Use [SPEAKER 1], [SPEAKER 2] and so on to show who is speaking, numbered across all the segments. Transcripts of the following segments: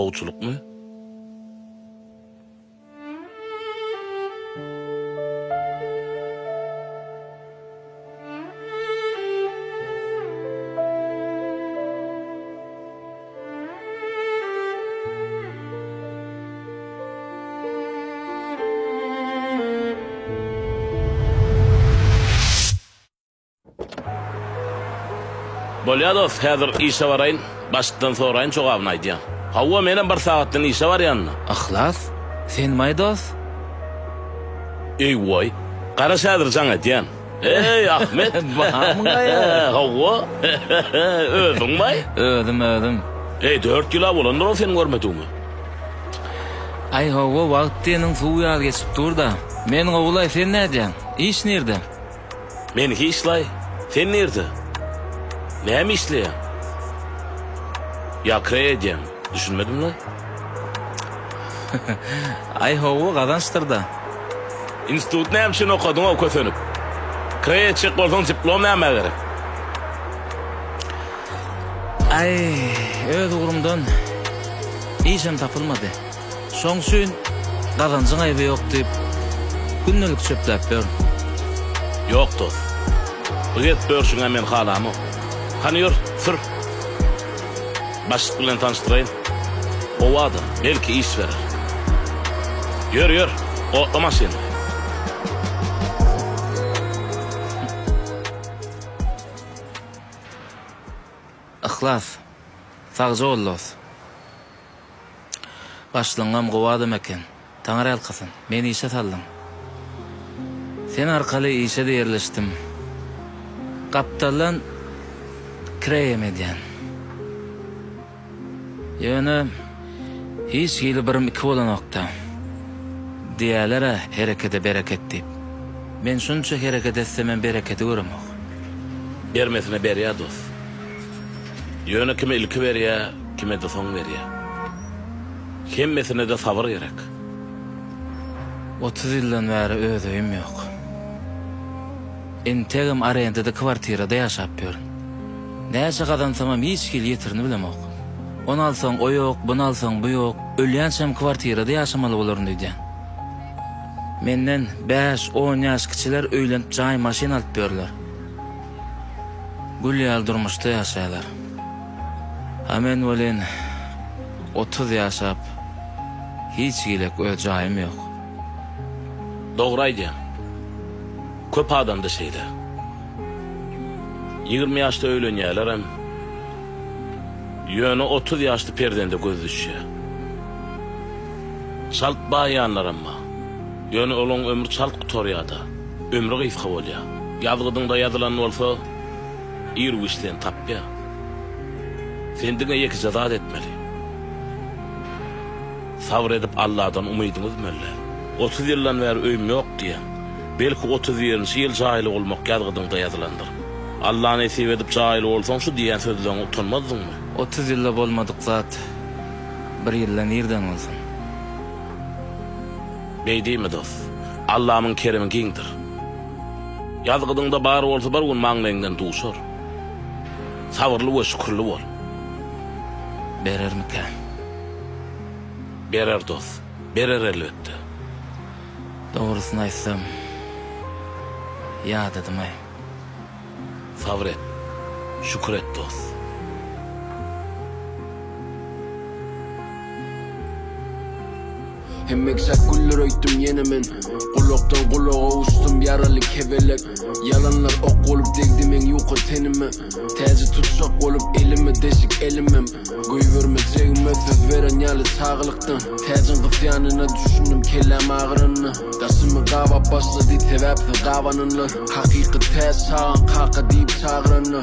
[SPEAKER 1] Oğuçuluk mu? Bolyados, häzir işe barayın. Başlıktan sorayın çok avnaydı. Havva menen bir saatdan işe var yanına.
[SPEAKER 2] Ahlas, sen maydos?
[SPEAKER 1] Ey voy, qaraş häzir jaňa diýän. Ey Ahmet,
[SPEAKER 2] Bahamyňa ya.
[SPEAKER 1] Havva, özüň bay?
[SPEAKER 2] Ödüm.
[SPEAKER 1] Ey 4 ýyla bolandyr o seni görmediňmi?
[SPEAKER 2] Ay hava wagtynyň suwy ýaly geçip durda. Men ogulay sen nädän? İş nerede?
[SPEAKER 1] Men hiçlay, sen nerede? Näme işleýän? Ya krediýän, düşünmedim lan.
[SPEAKER 2] Ay hava gazançtırda.
[SPEAKER 1] Institut näme şunu okudyň o kösönüp? Krediýçi bolsaň diplom näme gerek?
[SPEAKER 2] Ay, öz ugrumdan işem tapylmady. Şoň üçin gazançyň aýby ýok diýip günnelik çöpläp ber.
[SPEAKER 1] Yok dost. Bu get börşüňe men halamı. Hani yor, sır. Başlyk bilen tanıştırayım. O adam belki iş verir. Yör, otlama seni.
[SPEAKER 2] Ihlas, sagja bollos. Başlanğam gowadym eken. Taňar alkasyn, meni işe saldyň. Sen arkaly işe de yerleşdim. Kaptalan kreyemedýän. Ýöne hiç hili birim iki bolanokda. Diýerler herekete bereket diýip. Men şunça hereket etsem bereketi göremok.
[SPEAKER 1] Bermesine berýär dost. Ýöne kime ilki berýär, kime de soň berýär. Hemmesine de sabır gerek.
[SPEAKER 2] 30 ýyldan bäri özüm ýok. Entegim arendede kwartirada ýaşap ýörün. Näçe gazansamam hiç hil ýetirini bilemok. Onu alsaň o ýok, bunu alsaň bu ýok, ölýänçem kwartirada ýaşamaly bolaryn diýdi. Menden 5-10 ýaş kiçiler öýlenip jaý maşina alyp berler. Gülýär durmuşda ýaşaýlar. Ha men bolen 30 ýaşap hiç gilek öz jaýym ýok.
[SPEAKER 1] Dogry aýdýan. Köp adamda şeýle. 20 ýaşda öýlenýärler hem ýöne 30 ýaşda perdende göz düşýär. Çalt baýanlar amma. Ýöne olaň ömrü çalt gutorýarda. Ömrü gyfka bolýar. Ýazgydyňda ýazylan bolsa, ýer wişden tapýar. Sendiňe ýeki jazat etmeli. Sabr edip Allah'dan umydyňyz möller. 30 ýyldan bäri öýüm ýok diýen. Belki 30-njy ýyl jaýly bolmak ýazgydyňda ýazylandyr. Allah nesip edip jaýly bolsaň şu diýen sözden utanmazdyňmy?
[SPEAKER 2] 30 ýylda bolmadyk zat. Bir ýyldan nerden bolsun?
[SPEAKER 1] Beýdimi dost? Allah'ymyň keremi giňdir. Ýazgydyňda bar bolsa bir gün maňlaýyňdan duşar. Sabırly we şükürli bol.
[SPEAKER 2] Berermikä?
[SPEAKER 1] Berer dost. Berer elbetde.
[SPEAKER 2] Dogrusyny aýtsam, ýa dedim ay.
[SPEAKER 1] Sabr et. Şükür et dost.
[SPEAKER 3] Hemmeksak güller öýtüm ýene men. Gulokdan gulaga uçdum ýaraly kebelek. Yalanlar ok bolup degdi men ýuka tenime. Täze tutsak bolup elime deşik elimem. Göýbermejegime söz beren ýaly saglykdan. Täze gysyanyna düşündüm kelläm agyryny. Daşymy gawap başlady tebäpli gawanyny. Hakykat täz sagan kaka diýip çagyryny.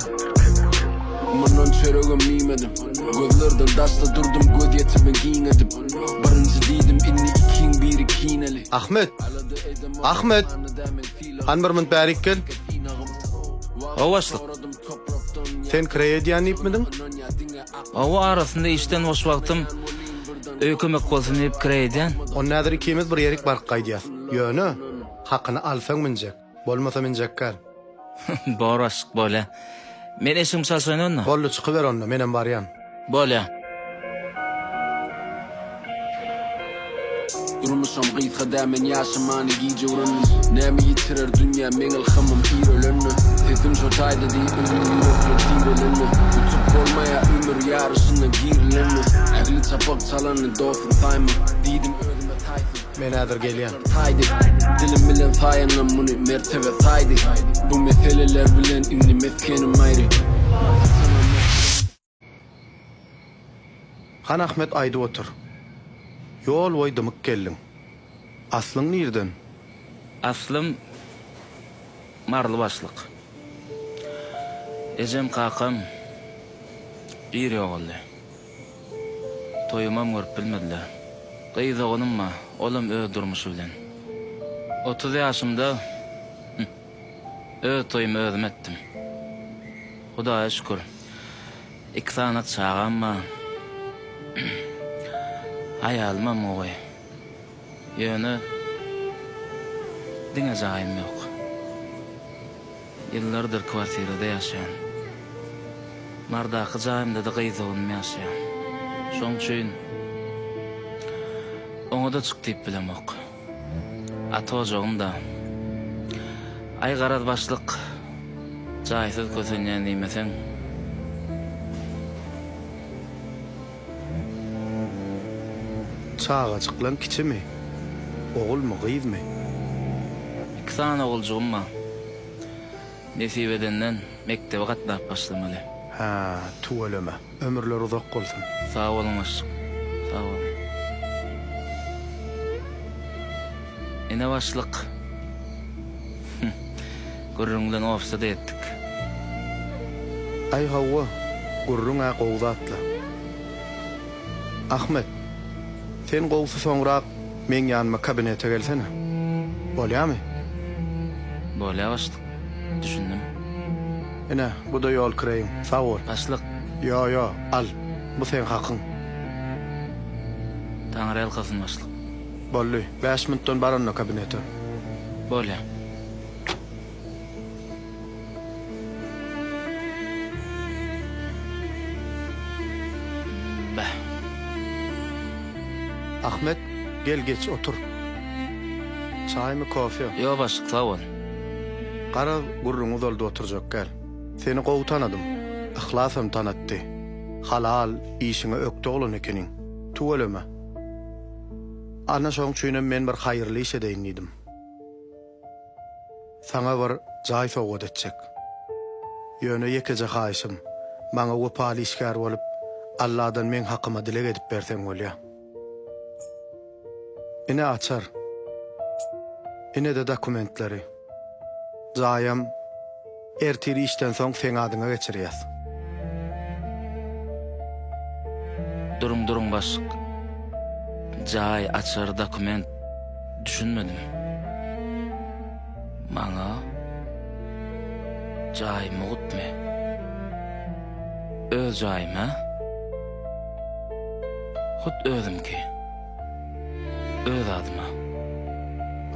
[SPEAKER 3] Munon çöregim mimedim. Gözlerden daşla durdum göz yetimi giň edip. Birinji diýdim inni ikiň biri kineli.
[SPEAKER 4] Ahmet. Anbarmın bärik gel.
[SPEAKER 2] O başlyk.
[SPEAKER 4] Sen krediýan ýetmedin?
[SPEAKER 2] O arasynda işden boş wagtym öýkemek bolsun diýip krediýan.
[SPEAKER 4] On nädir ikimiz bir ýerik bark gaýdýar. Ýöne, hakyny alsaň minjek, bolmasa minjek gel.
[SPEAKER 2] Boraşyk bola. Men eşim çalşaýnynmy?
[SPEAKER 4] Bolly çykyber onda, menem barýan.
[SPEAKER 2] Bola.
[SPEAKER 3] Durmuşam gıytga men yaşamanı giyce uranın. Näme yitirer dünya men ilhamım irölönü. Sesim şotaydı di özümün yoklu direlönü. Tutup olmaya ömür yarışına girilönü. Ägli çapak çalanı dofun tayma. Didim özüme taysın.
[SPEAKER 4] Men ädir gelýän.
[SPEAKER 3] Taydi. Dilim bilen tayanam bunu mertebe taydi. Bu meseleler bilen inni meskenim ayrı.
[SPEAKER 4] Han Ahmet aýdyp otur. Yol boý dymyk geldiň. Aslyň nirden?
[SPEAKER 2] Aslım marly başlyk. Ejem kakam bir ýoguldy. Toýumam görüp bilmediler. Gyýza onumma, olam öz durmuşy bilen. 30 ýaşymda öz toýumy özüm etdim. Hudaýa şükür. 2 sanat çağamma. Ayalma moy. Ýöne diňe jaýym ýok. Ýyllardyr kwartirada ýaşaýan. Mardaky jaýymda da gyýza bolmay ýaşaýan. Şoň üçin oňa da çykdyp bilemok. Atajagym da ay garad başlyk jaýsyz kösenýän diýmeseň
[SPEAKER 4] Çağacıklan kiçi mi? Oğul mu, gyýz mi?
[SPEAKER 2] 2 sana oğulcugum ma. Nesip edenden mektebe gatnap başlamaly.
[SPEAKER 4] Ha, tuweleme. Ömürler uzak bolsun.
[SPEAKER 2] Sağ olun aşk. Sağ olun. Ene başlyk. Gurrundan ofisde etdik.
[SPEAKER 4] Ay Hawwa, gurrun a gowzatla. Ahmet, sen gowsy soňrak men ýanyma kabinete gelsene. Bolýarmy?
[SPEAKER 2] Bolýa başlyk. Düşündüm.
[SPEAKER 4] Ene, bu da ýol kireýin. Sag bol.
[SPEAKER 2] Başlyk.
[SPEAKER 4] Yo, al. Bu sen hakyň.
[SPEAKER 2] Taňry elkasyn başlyk.
[SPEAKER 4] Bolly, 5 minutdan baranna kabinete.
[SPEAKER 2] Bolýa.
[SPEAKER 4] Ahmet, gel geç otur. Çay mı, kofe?
[SPEAKER 2] Yo başlyk, sağ ol.
[SPEAKER 4] Qara gurrun uzalda oturjak gel. Seni gowy tanadım. Ihlasam tanatdy. Halal işine ökde olan ekeniň. Tuweleme. Ana şoň üçin men bir haýyrly iş edeýin diýdim. Saňa bir jaý sowgat etjek. Ýöne ýekeje haýşym. Maňa wepaly işgär bolup, Allahdan men hakyma dilek edip berseň bolýar. Ine açar. Ine de dokumentleri. Jaýam ertiri işten soň sen adyňa geçirýäs.
[SPEAKER 2] Durun başlyk. Jaý açar dokument düşünmedim. Maňa jaý mugutmy? Öz jaýym ha? Hut özümki. Öz adyma.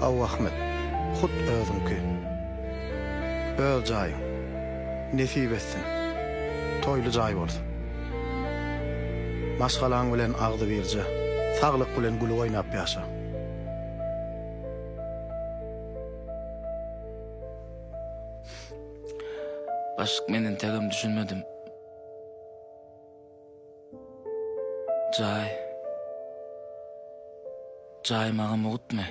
[SPEAKER 4] Aw Ahmet, hut özümki. Öz jaýyň. Nesip etsin. Toýly jaý bolsun. Maşgalaň bilen agdy berje. Saglyk bilen gül oýnap ýaşa.
[SPEAKER 2] Başlyk menden tegem düşünmedim. Jaý maňa mugutmy?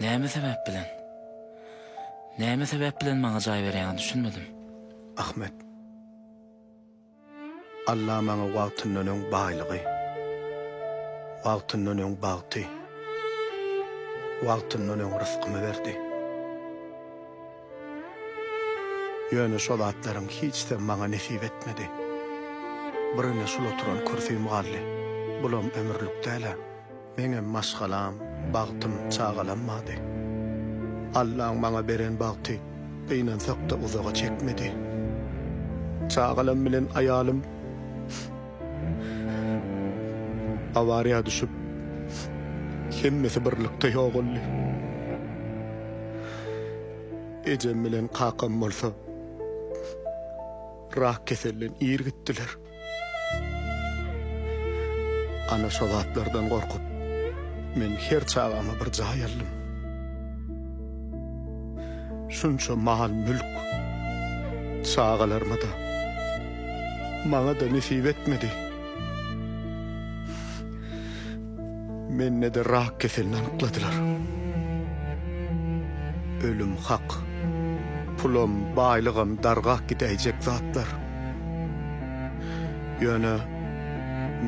[SPEAKER 2] Näme sebäp bilen? Näme sebäp bilen maňa jaý berýän düşünmedim.
[SPEAKER 4] Ahmet, Allah maňa wagtynyň öňüň baýlygy, wagtynyň öňüň bagty, wagtynyň öňüň rızkymy berdi. Ýöne şol atlaryň hiç de maňa nesip etmedi. Birine şol oturan kursymy gally. Bulam ömürlük däle. Meňem maşgalam, bagtym çagalanmady. Allah maňa beren bagty beýnen sakda uzaga çekmedi. Çagalam bilen ayalym awariýa düşüp hemmesi birlikde ýogully. Ejem bilen kakam bolsa rak kesellen iyir gittiler. Ana şol atlardan gorkup Men her çağama bir jayalım. Şunça mal mülk çağalarıma da bana da nesip etmedi. Men ne de rak keselini anıkladılar. Ölüm hak, pulum, baylığım dargak gidecek zatlar. Yöne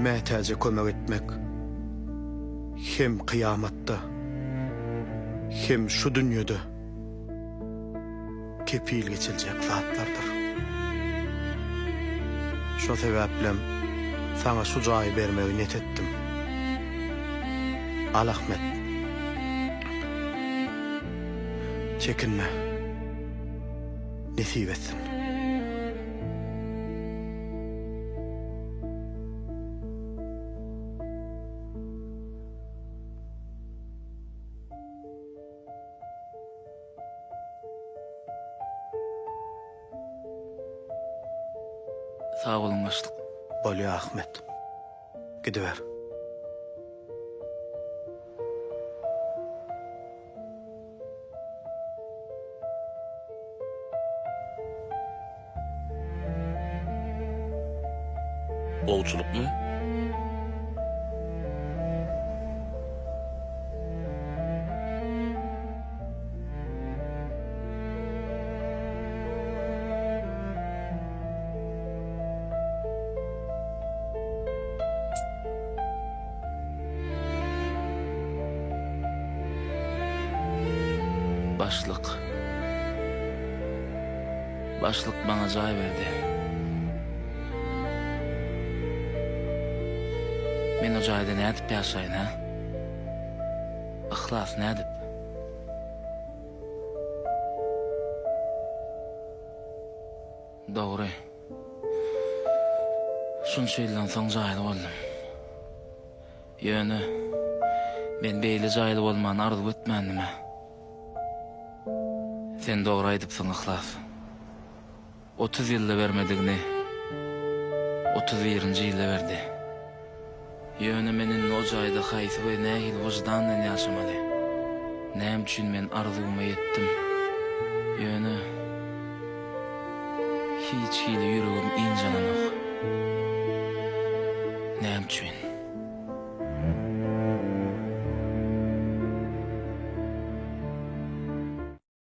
[SPEAKER 4] mätäze kömek etmek hem kıyamatta hem şu dünyada kepil geçilecek zatlardır. Şu sebeple sana şu cayı vermeyi niyet ettim. Al Ahmet, çekinme, nesip etsin.
[SPEAKER 2] Sağ olun başlık.
[SPEAKER 4] Bolýa Ahmet, gidiver.
[SPEAKER 1] Ovçuluk mu?
[SPEAKER 2] Başlık bana cay verdi. Men o jayda ne edip yaşayın ha? Ihlas ne edip? Doğru. Şunça yıldan soň jayda boldum. Yönü, men beýle jayda bolmany arzu etmändim. Sen doğru aýdypsyň Ihlas. 30 ýylda bermedigini 31-nji ýylda berdi. Yönü menin o jayda haýsy we nähil wujdandan ýaşamady. Näme üçin men arzuwma ýetdim? Yönü hiç hili yüreğim incananok. Näme üçin?